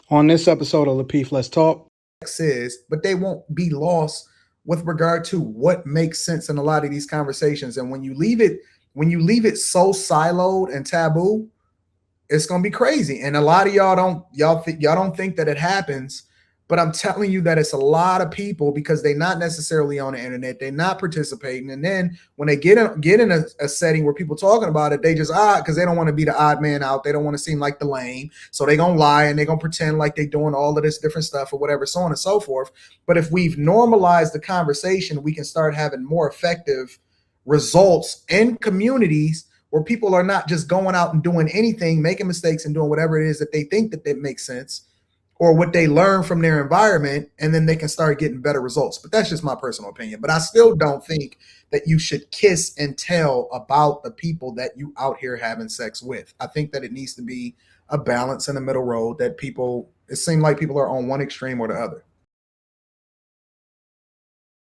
On this episode of Lapeef, Let's Talk. Is, but they won't be lost with regard to what makes sense in a lot of these conversations. And when you leave it so siloed and taboo, it's gonna be crazy. And a lot of y'all don't think that it happens, but I'm telling you that it's a lot of people because they're not necessarily on the internet, they're not participating. And then when they get in a setting where people talking about it, they just because they don't want to be the odd man out, they don't want to seem like the lame, so they're gonna lie and they're gonna pretend like they're doing all of this different stuff or whatever, so on and so forth. But if we've normalized the conversation, we can start having more effective results in communities where people are not just going out and doing anything, making mistakes and doing whatever it is that they think that makes sense or what they learn from their environment, and then they can start getting better results. But that's just my personal opinion. But I still don't think that you should kiss and tell about the people that you out here having sex with. I think that it needs to be a balance in the middle road that it seems like people are on one extreme or the other.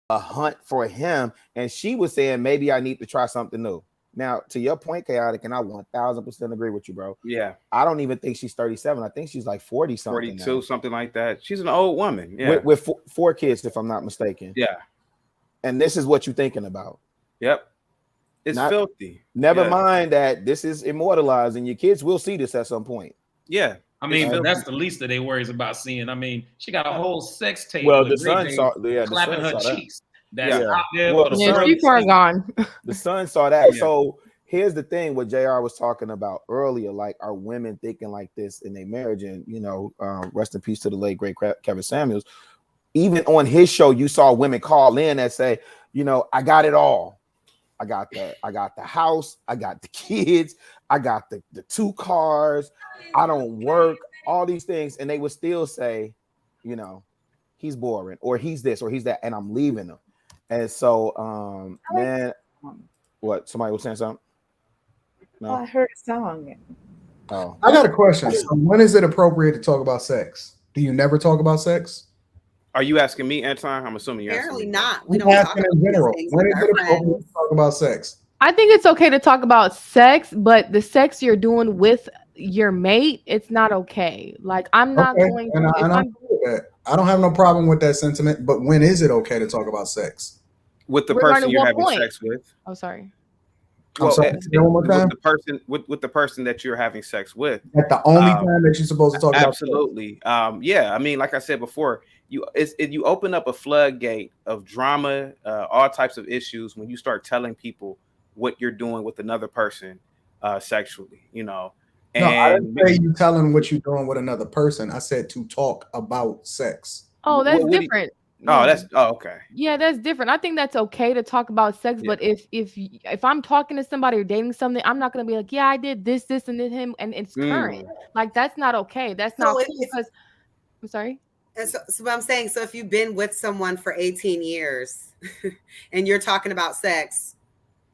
A hunt for him, and she was saying maybe I need to try something new. Now, to your point, Chaotic, and I 1000% agree with you, bro. Yeah. I don't even think she's 37. I think she's like 40 something. 42, now. Something like that. She's an old woman. Yeah. With four kids, if I'm not mistaken. Yeah. And this is what you're thinking about. Yep. It's filthy. Never mind that this is immortalized and your kids will see this at some point. Yeah. I mean, but that's the least of their worries about seeing. I mean, she got a whole sex tape. Well, the son saw clapping her cheeks. That's yeah. out there. Well, she's far gone. The son saw that. Yeah. So here's the thing: what JR was talking about earlier, like, are women thinking like this in their marriage? And rest in peace to the late great Kevin Samuels. Even on his show, you saw women call in that say, I got it all. I got the house, I got the kids, I got the 2 cars, I don't work, all these things, and they would still say, he's boring, or he's this, or he's that, and I'm leaving him. And so, man, what? Somebody was saying something? No, I heard a song. Oh, I got a question. So when is it appropriate to talk about sex? Do you never talk about sex? Are you asking me, Anton? I'm assuming you're apparently asking not. We don't talk in general. When is it appropriate to talk about sex? I think it's okay to talk about sex, but the sex you're doing with your mate, it's not okay. Like, I'm not going to. I don't have no problem with that sentiment, but when is it okay to talk about sex? With the person you're having sex with. Oh, sorry. Well, with the person that you're having sex with. At the only time that you're supposed to talk about sex. Absolutely. Yeah. I mean, like I said before, you open up a floodgate of drama, all types of issues when you start telling people what you're doing with another person sexually, And no, I didn't say you telling what you're doing with another person. I said to talk about sex. Oh, that's different. Okay. Yeah, that's different. I think that's okay to talk about sex, but if I'm talking to somebody or dating something, I'm not gonna be like, yeah, I did this, and then him, and it's current. Like, that's not okay. That's not cool because I'm sorry. And so what I'm saying, so if you've been with someone for 18 years and you're talking about sex,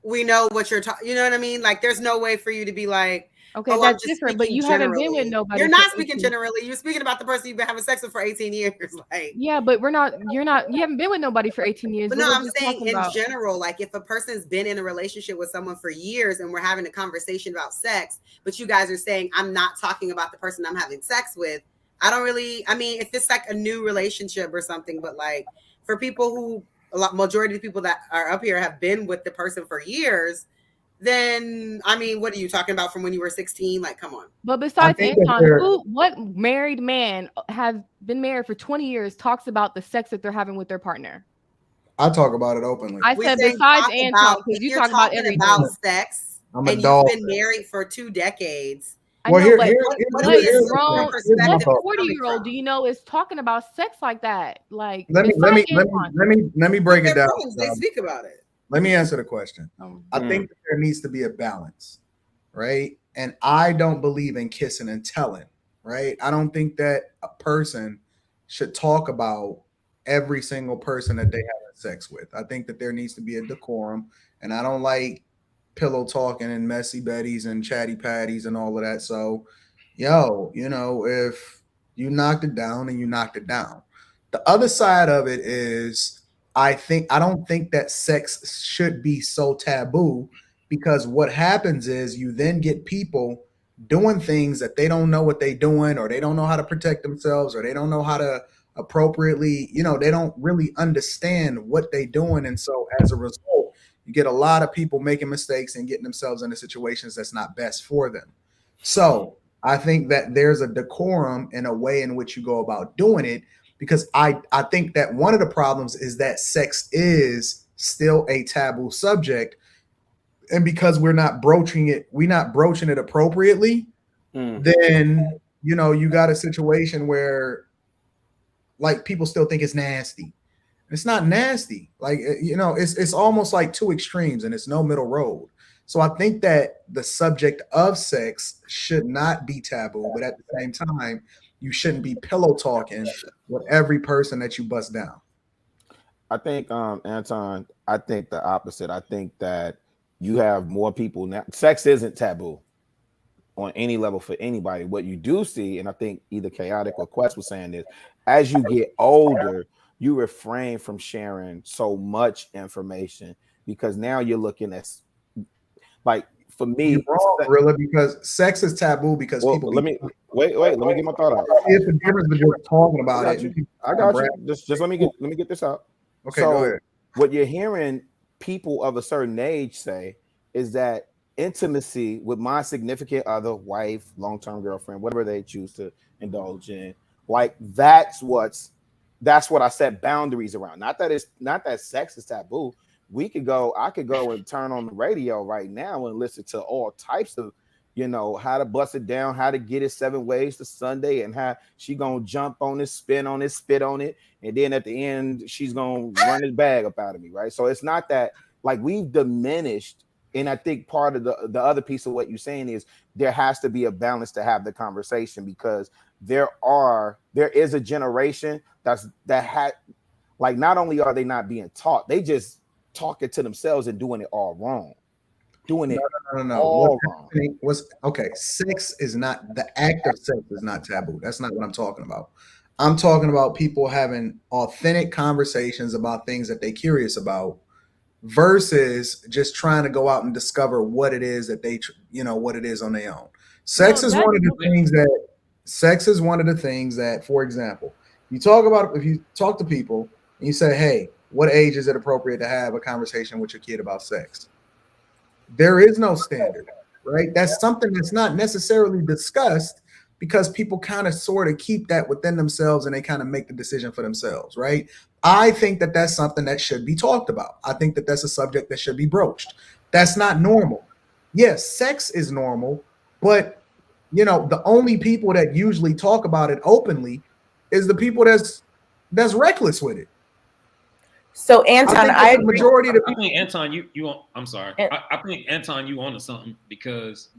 we know what you're talking. You know what I mean? Like, there's no way for you to be like, okay, that's different, but you haven't been with nobody. You're not speaking generally. You're speaking about the person you've been having sex with for 18 years. Like, yeah, but you haven't been with nobody for 18 years. But no, I'm saying in general, like, if a person's been in a relationship with someone for years and we're having a conversation about sex, but you guys are saying, I'm not talking about the person I'm having sex with. If it's like a new relationship or something, but like for people who majority of the people that are up here have been with the person for years, then what are you talking about from when you were 16? Like, come on. But besides Anton, what married man have been married for 20 years talks about the sex that they're having with their partner? I talk about it openly. I said besides Anton, because you talk about everything. About sex, and you've been married for 2 decades. What 40-year-old do you know is talking about sex like that? Like, let me break it down. They speak about it. Let me answer the question. I think that there needs to be a balance, right? And I don't believe in kissing and telling, right? I don't think that a person should talk about every single person that they have sex with. I think that there needs to be a decorum, and I don't like pillow talking and messy betties and chatty patties and all of that. So, if you knocked it down and you knocked it down. The other side of it is I don't think that sex should be so taboo, because what happens is you then get people doing things that they don't know what they're doing, or they don't know how to protect themselves, or they don't know how to appropriately, they don't really understand what they're doing. And so as a result, you get a lot of people making mistakes and getting themselves into situations that's not best for them. So I think that there's a decorum in a way in which you go about doing it, because I think that one of the problems is that sex is still a taboo subject. And because we're not broaching it appropriately, then, you got a situation where like people still think it's nasty. It's not nasty. Like, it's almost like two extremes, and it's no middle road. So I think that the subject of sex should not be taboo, but at the same time, you shouldn't be pillow talking with every person that you bust down. I think, Anton, I think the opposite. I think that you have more people now. Sex isn't taboo on any level for anybody. What you do see, and I think either Chaotic or Quest was saying this, as you get older, you refrain from sharing so much information, because now you're looking at, like, for me, you're wrong, Gorilla, because sex is taboo because people. Let me get my thought out. It's the difference between talking about it. I got you. Just let me get this out. Okay, so, go ahead. What you're hearing people of a certain age say is that intimacy with my significant other, wife, long-term girlfriend, whatever they choose to indulge in, like that's what I set boundaries around. Not that sex is taboo. I could go and turn on the radio right now and listen to all types of, how to bust it down, how to get it 7 ways to Sunday, and how she gonna jump on it, spin on it, spit on it, and then at the end she's gonna run his bag up out of me, right? So it's not that, like, we've diminished. And I think part of the other piece of what you're saying is there has to be a balance to have the conversation, because there is a generation that had, like, not only are they not being taught, they just talking to themselves and doing it all wrong. Doing it all wrong. Sex is not, the act of sex is not taboo. That's not what I'm talking about. I'm talking about people having authentic conversations about things that they're curious about, versus just trying to go out and discover what it is that they, what it is on their own. Sex is one of the things that, for example, if you talk to people and you say, hey, what age is it appropriate to have a conversation with your kid about sex? There is no standard, right? That's something that's not necessarily discussed, because people kind of sort of keep that within themselves and they kind of make the decision for themselves, right? I think that that's something that should be talked about. I think that that's a subject that should be broached. That's not normal. Yes, sex is normal, but the only people that usually talk about it openly is the people that's reckless with it. So Anton, I agree. I think Anton, I'm sorry. I think Anton, you onto something, because,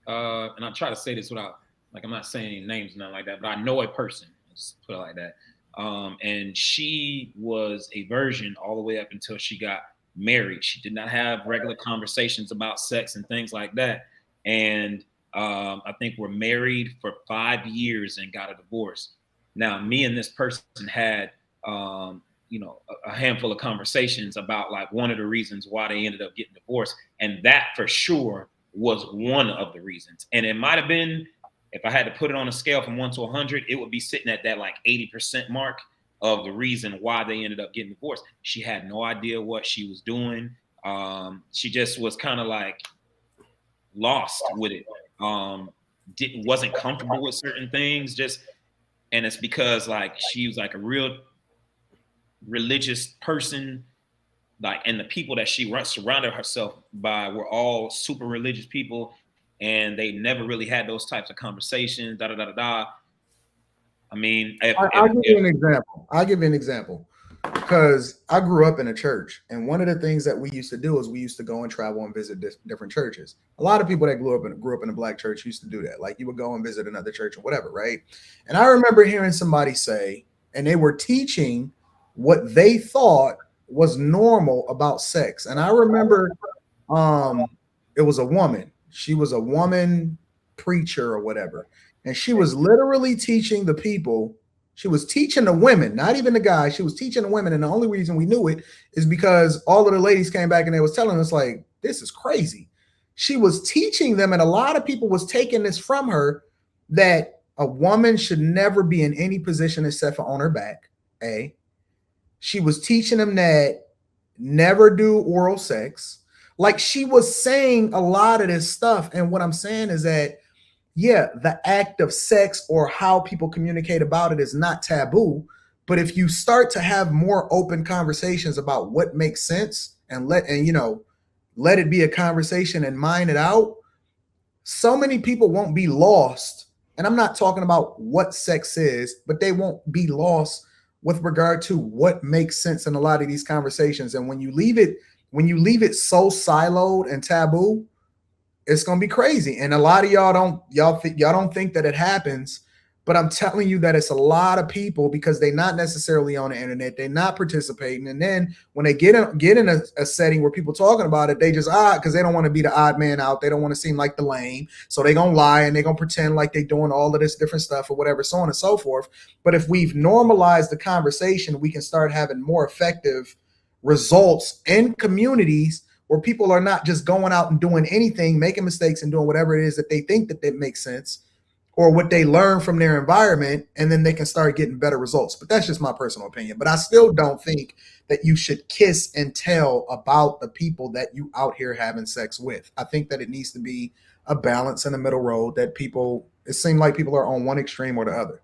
and I try to say this without, like, I'm not saying any names, nothing like that, but I know a person, let's put it like that. And she was a virgin all the way up until she got married. She did not have regular conversations about sex and things like that. And I think we're married for 5 years and got a divorce. Now, me and this person had, a handful of conversations about, like, one of the reasons why they ended up getting divorced. And that for sure was one of the reasons. And it might've been, if I had to put it on a scale from 1 to 100, it would be sitting at that, like, 80% mark of the reason why they ended up getting divorced. She had no idea what she was doing. She just was kind of like lost with it. Wasn't comfortable with certain things. And it's because, like, she was like a real religious person, like, and the people that she surrounded herself by were all super religious people. And they never really had those types of conversations. I mean, I'll give you an example, because I grew up in a church, and one of the things that we used to do is we used to go and travel and visit different churches. A lot of people that grew up in a black church used to do that. Like, you would go and visit another church or whatever, right? And I remember hearing somebody say, and they were teaching what they thought was normal about sex. And I remember it was a woman. She was a woman preacher or whatever. And she was literally teaching the people. She was teaching the women, not even the guys. She was teaching the women. And the only reason we knew it is because all of the ladies came back and they was telling us, like, this is crazy. She was teaching them, and a lot of people was taking this from her, that a woman should never be in any position except for on her back. She was teaching them that never do oral sex. Like, she was saying a lot of this stuff. And what I'm saying is that, yeah, the act of sex or how people communicate about it is not taboo. But if you start to have more open conversations about what makes sense and let it be a conversation and mine it out, so many people won't be lost. And I'm not talking about what sex is, but they won't be lost with regard to what makes sense in a lot of these conversations. And when you leave it so siloed and taboo, it's gonna be crazy. And a lot of y'all don't think that it happens, but I'm telling you that it's a lot of people, because they're not necessarily on the internet, they're not participating. And then when they get in a setting where people talking about it, they just because they don't want to be the odd man out, they don't want to seem like the lame, so they're gonna lie and they're gonna pretend like they're doing all of this different stuff or whatever, so on and so forth. But if we've normalized the conversation, we can start having more effective results in communities where people are not just going out and doing anything, making mistakes and doing whatever it is that they think that makes sense, or what they learn from their environment, and then they can start getting better results. But that's just my personal opinion. But I still don't think that you should kiss and tell about the people that you out here having sex with. I think that it needs to be a balance in the middle road, that it seems like people are on one extreme or the other.